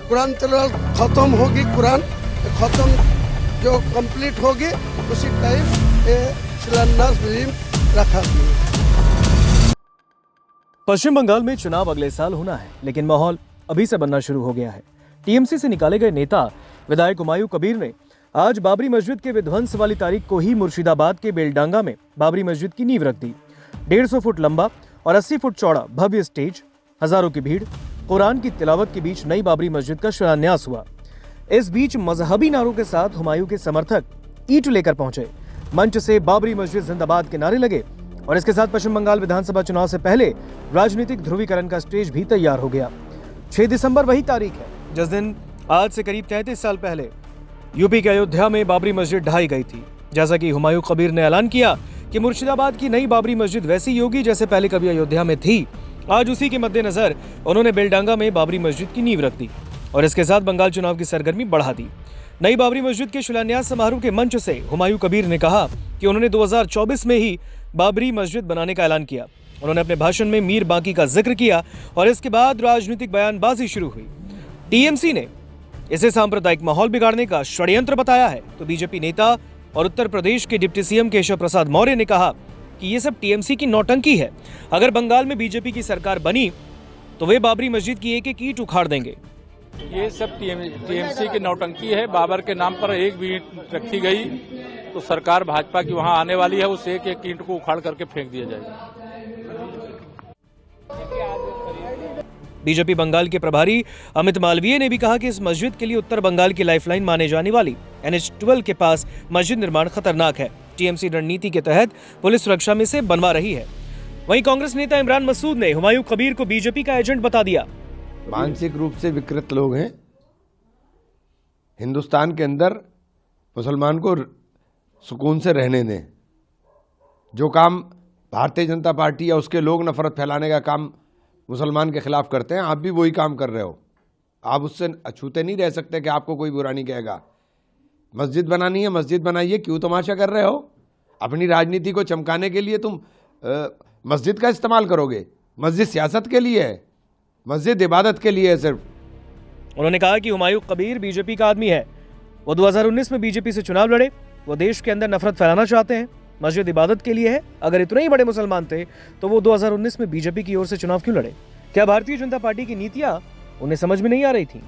कुरान तिलावत खत्म होगी, कुरान खत्म जो कंप्लीट होगी उसी टाइम ये शिलान्यास भी रखा गया। पश्चिम बंगाल में चुनाव अगले साल होना है, लेकिन माहौल अभी से बनना शुरू हो गया है। टीएमसी से निकाले गए नेता विधायक हुमायूं कबीर ने आज बाबरी मस्जिद के विध्वंस वाली तारीख को ही मुर्शिदाबाद के बेलडांगा में बाबरी मस्जिद की नींव रख दी। 150 फुट लंबा और 80 फुट चौड़ा भव्य स्टेज, हजारों की भीड़, कुरान की तिलावत के बीच नई बाबरी मस्जिद का शिलान्यास हुआ। इस बीच मजहबी नारों के साथ हुमायूं के समर्थक ईंट लेकर पहुंचे। मंच से बाबरी मस्जिद जिंदाबाद के नारे लगे और इसके साथ पश्चिम बंगाल विधानसभा चुनाव से पहले राजनीतिक ध्रुवीकरण का स्टेज भी तैयार हो गया। 6 दिसंबर वही तारीख है जिस दिन आज से करीब 33 साल पहले यूपी के अयोध्या में बाबरी मस्जिद ढाई गई थी। जैसा कि हुमायूं कबीर ने ऐलान किया कि मुर्शिदाबाद की नई बाबरी मस्जिद वैसी ही होगी जैसे पहले कभी अयोध्या में थी। आज उसी के मद्देनजर उन्होंने बेलडांगा में बाबरी मस्जिद की नींव रख दी और इसके साथ बंगाल चुनाव की सरगर्मी बढ़ा दी। नई बाबरी मस्जिद के शिलान्यास समारोह के मंच से हुमायूं कबीर ने कहा कि उन्होंने 2024 में ही बाबरी मस्जिद बनाने का ऐलान किया। उन्होंने अपने भाषण में मीर बांकी का जिक्र किया और इसके बाद राजनीतिक बयानबाजी शुरू हुई। टीएमसी ने इसे सांप्रदायिक माहौल बिगाड़ने का षड्यंत्र बताया है, तो बीजेपी नेता और उत्तर प्रदेश के डिप्टी सीएम केशव प्रसाद मौर्य ने कहा कि ये सब टीएमसी की नौटंकी है। अगर बंगाल में बीजेपी की सरकार बनी तो वे बाबरी मस्जिद की एक एक ईंट उखाड़ देंगे। ये सब टीएमसी की नौटंकी है। बाबर के नाम पर एक भी ईंट रखी गई तो सरकार भाजपा की वहां आने वाली है, उस एक एक ईंट को उखाड़ करके फेंक दिया जाएगा। बीजेपी बंगाल के प्रभारी अमित मालवीय ने भी कहा कि इस मस्जिद के लिए उत्तर बंगाल की लाइफलाइन माने जाने वाली NH-12 के पास मस्जिद निर्माण खतरनाक है। टीएमसी रणनीति के तहत पुलिस सुरक्षा में से बनवा रही है। वहीं कांग्रेस नेता इमरान मसूद ने हुमायूं कबीर को बीजेपी का एजेंट बता दिया। मानसिक रूप से विकृत लोग हैं। हिंदुस्तान के अंदर मुसलमान को सुकून से रहने दें। जो काम भारतीय जनता पार्टी या उसके लोग नफरत फैलाने का काम मुसलमान के खिलाफ करते हैं, आप भी वही काम कर रहे हो। आप उससे अछूते नहीं रह सकते कि आपको कोई बुरा नहीं कहेगा। मस्जिद बनानी है, मस्जिद बनाइए, क्यों तमाशा कर रहे हो? अपनी राजनीति को चमकाने के लिए तुम मस्जिद का इस्तेमाल करोगे। मस्जिद सियासत के लिए है, मस्जिद इबादत के लिए है सिर्फ। उन्होंने कहा कि हुमायूं कबीर बीजेपी का आदमी है। वो 2019 में बीजेपी से चुनाव लड़े। वो देश के अंदर नफरत फैलाना चाहते हैं। मस्जिद इबादत के लिए है। अगर इतने ही बड़े मुसलमान थे तो वो 2019 में बीजेपी की ओर से चुनाव क्यों लड़े? क्या भारतीय जनता पार्टी की नीतियां उन्हें समझ में नहीं आ रही थी?